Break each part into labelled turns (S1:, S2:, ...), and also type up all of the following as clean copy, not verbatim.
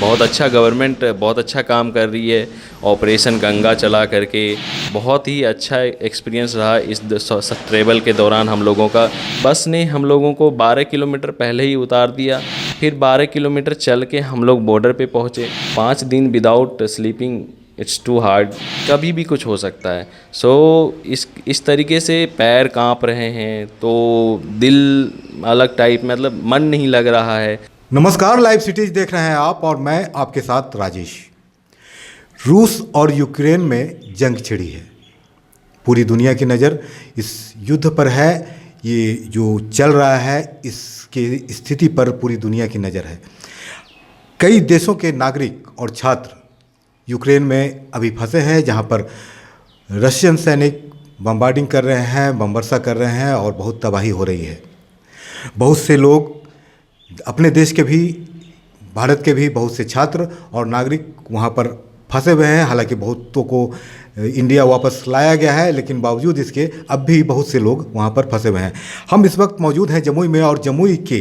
S1: बहुत अच्छा गवर्नमेंट बहुत अच्छा काम कर रही है। ऑपरेशन गंगा चला करके बहुत ही अच्छा एक्सपीरियंस रहा इस ट्रेवल के दौरान हम लोगों का। बस ने हम लोगों को 12 किलोमीटर पहले ही उतार दिया, फिर 12 किलोमीटर चल के हम लोग बॉर्डर पे पहुँचे। 5 दिन without sleeping, it's too hard. कभी भी कुछ हो सकता है। इस तरीके से पैर कांप रहे हैं, तो दिल अलग टाइप, मतलब मन नहीं लग रहा है।
S2: नमस्कार, लाइव सिटीज देख रहे हैं आप और मैं आपके साथ राजेश। रूस और यूक्रेन में जंग छिड़ी है। पूरी दुनिया की नज़र इस युद्ध पर है। ये जो चल रहा है इसके स्थिति पर पूरी दुनिया की नज़र है। कई देशों के नागरिक और छात्र यूक्रेन में अभी फंसे हैं, जहां पर रशियन सैनिक बम्बार्डिंग कर रहे हैं, बमवर्षा कर रहे हैं और बहुत तबाही हो रही है। बहुत से लोग अपने देश के भी, भारत के भी बहुत से छात्र और नागरिक वहाँ पर फंसे हुए हैं। हालांकि बहुतों को इंडिया वापस लाया गया है, लेकिन बावजूद इसके अब भी बहुत से लोग वहाँ पर फंसे हुए हैं। हम इस वक्त मौजूद हैं जमुई में और जमुई के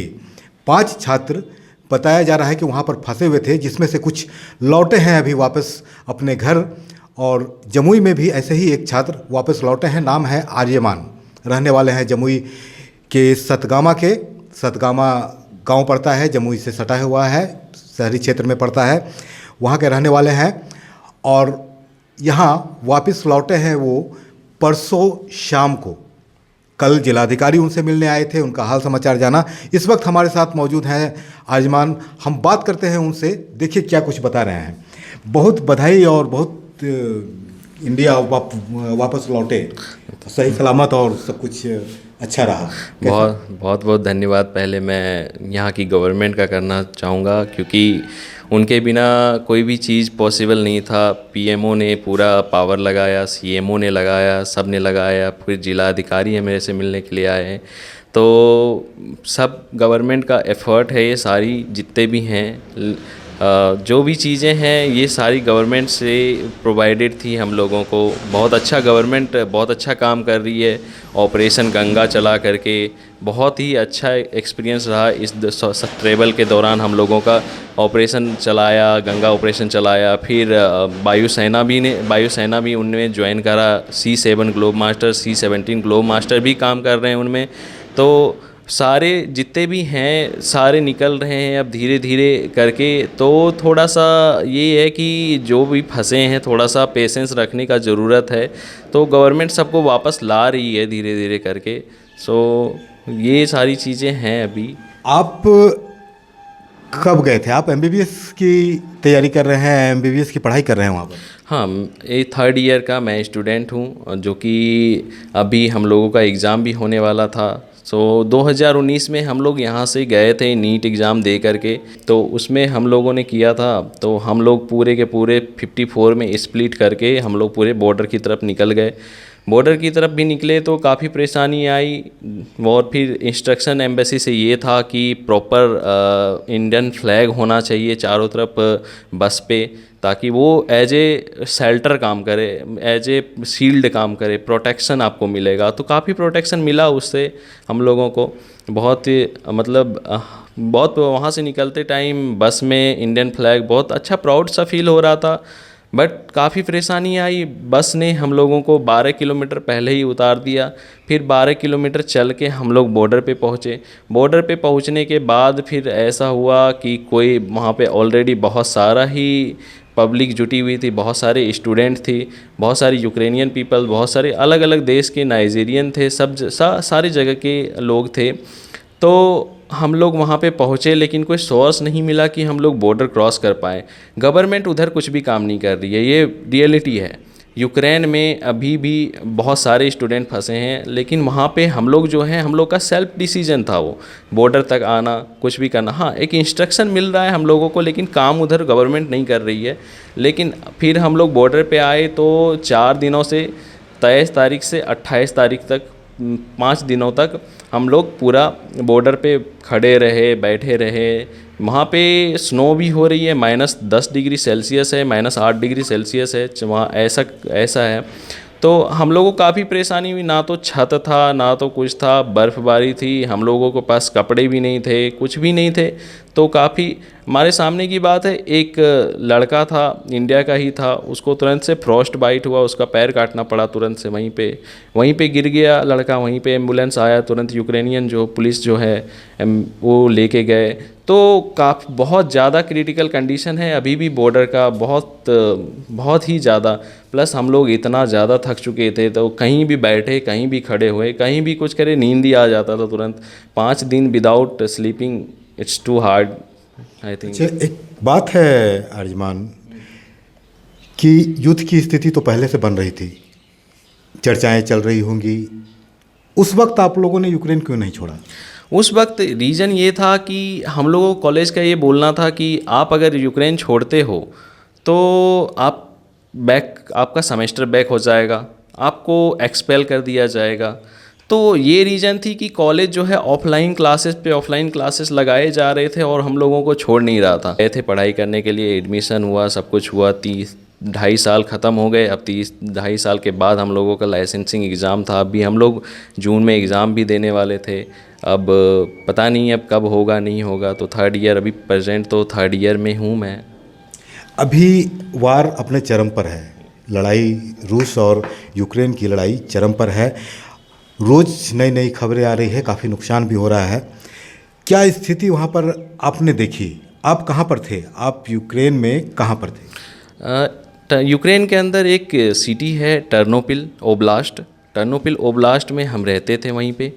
S2: 5 छात्र बताया जा रहा है कि वहाँ पर फंसे हुए थे, जिसमें से कुछ लौटे हैं अभी वापस अपने घर। और जमुई में भी ऐसे ही एक छात्र वापस लौटे हैं। नाम है आर्यमान, रहने वाले हैं जमुई के सतगामा गांव पड़ता है, जमुई से सटा हुआ है, शहरी क्षेत्र में पड़ता है, वहाँ के रहने वाले हैं। और यहाँ वापस लौटे हैं वो परसों शाम को। कल जिलाधिकारी उनसे मिलने आए थे, उनका हाल समाचार जाना। इस वक्त हमारे साथ मौजूद हैं आर्यमान। हम बात करते हैं उनसे, देखिए क्या कुछ बता रहे हैं। बहुत बधाई और बहुत इंडिया वापस लौटे सही सलामत और सब कुछ अच्छा रहा।
S1: बहुत बहुत धन्यवाद पहले मैं यहाँ की गवर्नमेंट का करना चाहूँगा, क्योंकि उनके बिना कोई भी चीज़ पॉसिबल नहीं था। पीएमओ ने पूरा पावर लगाया, सीएमओ ने लगाया, सब ने लगाया, फिर जिला अधिकारी मेरे से मिलने के लिए आए हैं। तो सब गवर्नमेंट का एफ़र्ट है। ये सारी जितने भी हैं, जो भी चीज़ें हैं, ये सारी गवर्नमेंट से प्रोवाइडेड थी हम लोगों को। बहुत अच्छा गवर्नमेंट बहुत अच्छा काम कर रही है। ऑपरेशन गंगा चला करके बहुत ही अच्छा एक्सपीरियंस रहा इस ट्रेवल के दौरान हम लोगों का। ऑपरेशन चलाया, गंगा ऑपरेशन चलाया, फिर वायुसेना भी उनमें ज्वाइन करा। C7 globe master, C17 globe master भी काम कर रहे हैं उनमें। तो सारे जितने भी हैं सारे निकल रहे हैं अब धीरे धीरे करके। तो थोड़ा सा ये है कि जो भी फंसे हैं, थोड़ा सा पेशेंस रखने का ज़रूरत है। तो गवर्नमेंट सबको वापस ला रही है धीरे धीरे करके। ये सारी चीज़ें हैं अभी।
S2: आप कब गए थे? आप एमबीबीएस की तैयारी कर रहे हैं, एमबीबीएस की पढ़ाई कर रहे हैं वहाँ पर?
S1: हाँ, ये 3rd ईयर का मैं स्टूडेंट हूँ, जो कि अभी हम लोगों का एग्ज़ाम भी होने वाला था। 2019 में हम लोग यहाँ से गए थे नीट एग्ज़ाम दे करके। तो उसमें हम लोगों ने किया था, तो हम लोग पूरे के पूरे 54 में स्प्लिट करके हम लोग पूरे बॉर्डर की तरफ निकल गए। बॉर्डर की तरफ भी निकले तो काफ़ी परेशानी आई। और फिर इंस्ट्रक्शन एम्बेसी से ये था कि प्रॉपर इंडियन फ्लैग होना चाहिए चारों तरफ बस पे, ताकि वो एज ए शेल्टर काम करे, एज ए शील्ड काम करे, प्रोटेक्शन आपको मिलेगा। तो काफ़ी प्रोटेक्शन मिला उससे हम लोगों को। बहुत बहुत वहाँ से निकलते टाइम बस में इंडियन फ्लैग, बहुत अच्छा प्राउड सा फील हो रहा था। बट काफ़ी परेशानी आई। बस ने हम लोगों को 12 किलोमीटर पहले ही उतार दिया, फिर 12 किलोमीटर चल के हम लोग बॉर्डर पे पहुँचे। बॉर्डर पे पहुँचने के बाद फिर ऐसा हुआ कि कोई वहाँ पे ऑलरेडी बहुत सारा ही पब्लिक जुटी हुई थी, बहुत सारे स्टूडेंट थी, बहुत सारी यूक्रेनियन पीपल, बहुत सारे अलग अलग देश के, नाइजीरियन थे, सारे जगह के लोग थे। तो हम लोग वहाँ पे पहुँचे, लेकिन कोई सोर्स नहीं मिला कि हम लोग बॉर्डर क्रॉस कर पाए। गवर्नमेंट उधर कुछ भी काम नहीं कर रही है, ये रियलिटी है। यूक्रेन में अभी भी बहुत सारे स्टूडेंट फंसे हैं, लेकिन वहाँ पे हम लोग जो हैं, हम लोग का सेल्फ डिसीजन था वो बॉर्डर तक आना, कुछ भी करना। हाँ, एक इंस्ट्रक्शन मिल रहा है हम लोगों को, लेकिन काम उधर गवर्नमेंट नहीं कर रही है। लेकिन फिर हम लोग बॉर्डर पे आए तो 4 दिनों से 23 तारीख से 28 तारीख तक 5 दिनों तक हम लोग पूरा बॉर्डर पे खड़े रहे, बैठे रहे। वहाँ पे स्नो भी हो रही है, -10 डिग्री सेल्सियस है, -8 डिग्री सेल्सियस है वहाँ, ऐसा है। तो हम लोगों को काफ़ी परेशानी हुई। ना तो छत था, ना तो कुछ था, बर्फ़बारी थी, हम लोगों के पास कपड़े भी नहीं थे, कुछ भी नहीं थे। तो काफ़ी हमारे सामने की बात है, एक लड़का था, इंडिया का ही था, उसको तुरंत से फ्रॉस्ट बाइट हुआ, उसका पैर काटना पड़ा तुरंत से, वहीं पे गिर गया लड़का, वहीं पे एम्बुलेंस आया तुरंत, यूक्रेनियन जो पुलिस जो है वो लेके गए। तो बहुत ज़्यादा क्रिटिकल कंडीशन है अभी भी बॉर्डर का, बहुत ही ज़्यादा। प्लस हम लोग इतना ज़्यादा थक चुके थे, तो कहीं भी बैठे, कहीं भी खड़े हुए, कहीं भी कुछ करे, नींद ही आ जाता था तुरंत। 5 दिन without sleeping, it's too hard I think.
S2: अच्छा, एक बात है आर्यमान कि युद्ध की स्थिति तो पहले से बन रही थी, चर्चाएं चल रही होंगी, उस वक्त आप लोगों ने यूक्रेन क्यों नहीं छोड़ा?
S1: उस वक्त रीज़न ये था कि हम लोगों को कॉलेज का ये बोलना था कि आप अगर यूक्रेन छोड़ते हो तो आपका सेमेस्टर बैक हो जाएगा, आपको एक्सपेल कर दिया जाएगा। तो ये रीज़न थी कि कॉलेज जो है ऑफलाइन क्लासेस लगाए जा रहे थे और हम लोगों को छोड़ नहीं रहा था। गए थे पढ़ाई करने के लिए, एडमिशन हुआ, सब कुछ हुआ, 2.5 साल ख़त्म हो गए। अब 2.5 साल के बाद हम लोगों का लाइसेंसिंग एग्ज़ाम था। अभी हम लोग जून में एग्ज़ाम भी देने वाले थे। अब पता नहीं अब कब होगा नहीं होगा। तो 3rd ईयर, अभी प्रेजेंट तो 3rd ईयर में हूँ मैं।
S2: अभी वार अपने चरम पर है, लड़ाई रूस और यूक्रेन की लड़ाई चरम पर है। रोज़ नई नई खबरें आ रही है, काफ़ी नुकसान भी हो रहा है। क्या स्थिति वहाँ पर आपने देखी? आप कहाँ पर थे? आप यूक्रेन में कहाँ पर थे?
S1: यूक्रेन के अंदर एक सिटी है टर्नोपिल ओब्लास्ट में हम रहते थे वहीं पे।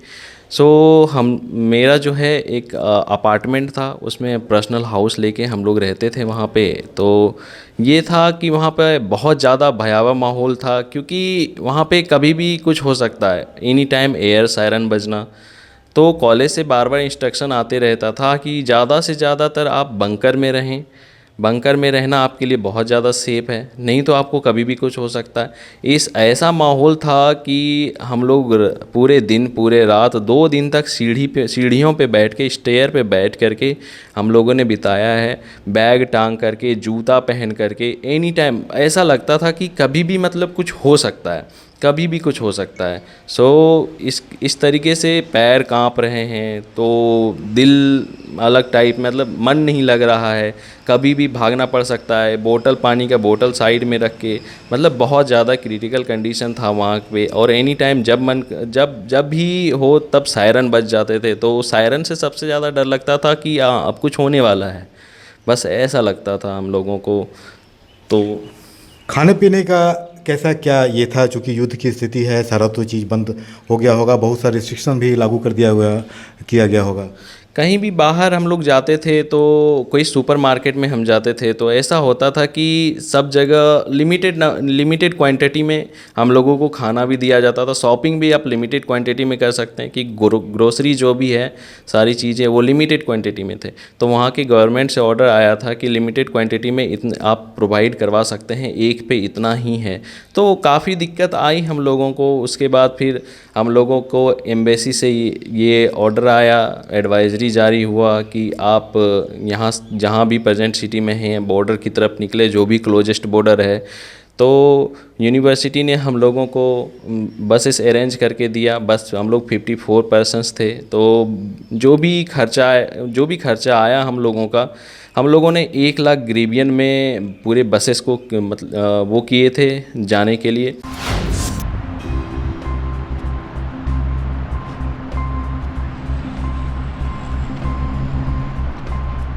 S1: मेरा जो है एक अपार्टमेंट था, उसमें पर्सनल हाउस लेके हम लोग रहते थे वहाँ पे। तो ये था कि वहाँ पे बहुत ज़्यादा भयावह माहौल था, क्योंकि वहाँ पे कभी भी कुछ हो सकता है, एनी टाइम एयर सायरन बजना। तो कॉलेज से बार बार इंस्ट्रक्शन आते रहता था कि ज़्यादा से ज़्यादातर आप बंकर में रहें, बंकर में रहना आपके लिए बहुत ज़्यादा सेफ़ है, नहीं तो आपको कभी भी कुछ हो सकता है। ऐसा माहौल था कि हम लोग पूरे दिन पूरे रात 2 दिन तक सीढ़ियों पे बैठ के, स्टेयर पे बैठ करके हम लोगों ने बिताया है, बैग टांग करके, जूता पहन करके। एनी टाइम ऐसा लगता था कि कभी भी मतलब कुछ हो सकता है, कभी भी कुछ हो सकता है। इस तरीके से पैर कांप रहे हैं, तो दिल अलग टाइप, मतलब मन नहीं लग रहा है, कभी भी भागना पड़ सकता है। पानी का बोतल साइड में रख के, मतलब बहुत ज़्यादा क्रिटिकल कंडीशन था वहाँ पे। और एनी टाइम जब भी हो तब सायरन बज जाते थे, तो सायरन से सबसे ज़्यादा डर लगता था कि अब कुछ होने वाला है, बस ऐसा लगता था हम लोगों को। तो
S2: खाने पीने का कैसा क्या ये था? चूँकि युद्ध की स्थिति है, सारा तो चीज़ बंद हो गया होगा, बहुत सारे रिस्ट्रिक्शन भी लागू किया गया होगा।
S1: कहीं भी बाहर हम लोग जाते थे तो कोई सुपरमार्केट में हम जाते थे तो ऐसा होता था कि सब जगह लिमिटेड क्वांटिटी में हम लोगों को खाना भी दिया जाता था। शॉपिंग भी आप लिमिटेड क्वांटिटी में कर सकते हैं कि ग्रोसरी जो भी है, सारी चीज़ें वो लिमिटेड क्वांटिटी में थे। तो वहाँ की गवर्नमेंट से ऑर्डर आया था कि लिमिटेड क्वांटिटी में इतने आप प्रोवाइड करवा सकते हैं, एक पे इतना ही है। तो काफ़ी दिक्कत आई हम लोगों को। उसके बाद फिर हम लोगों को एम्बेसी से ये ऑर्डर आया, एडवाइजरी जारी हुआ कि आप यहाँ जहाँ भी प्रेजेंट सिटी में हैं, बॉर्डर की तरफ निकले, जो भी क्लोजेस्ट बॉर्डर है। तो यूनिवर्सिटी ने हम लोगों को बसेस अरेंज करके दिया। बस हम लोग 54 पर्सन्स थे। तो जो भी खर्चा आया हम लोगों ने 1 लाख ग्रेवियन में पूरे बसेस को मतलब वो किए थे जाने के लिए।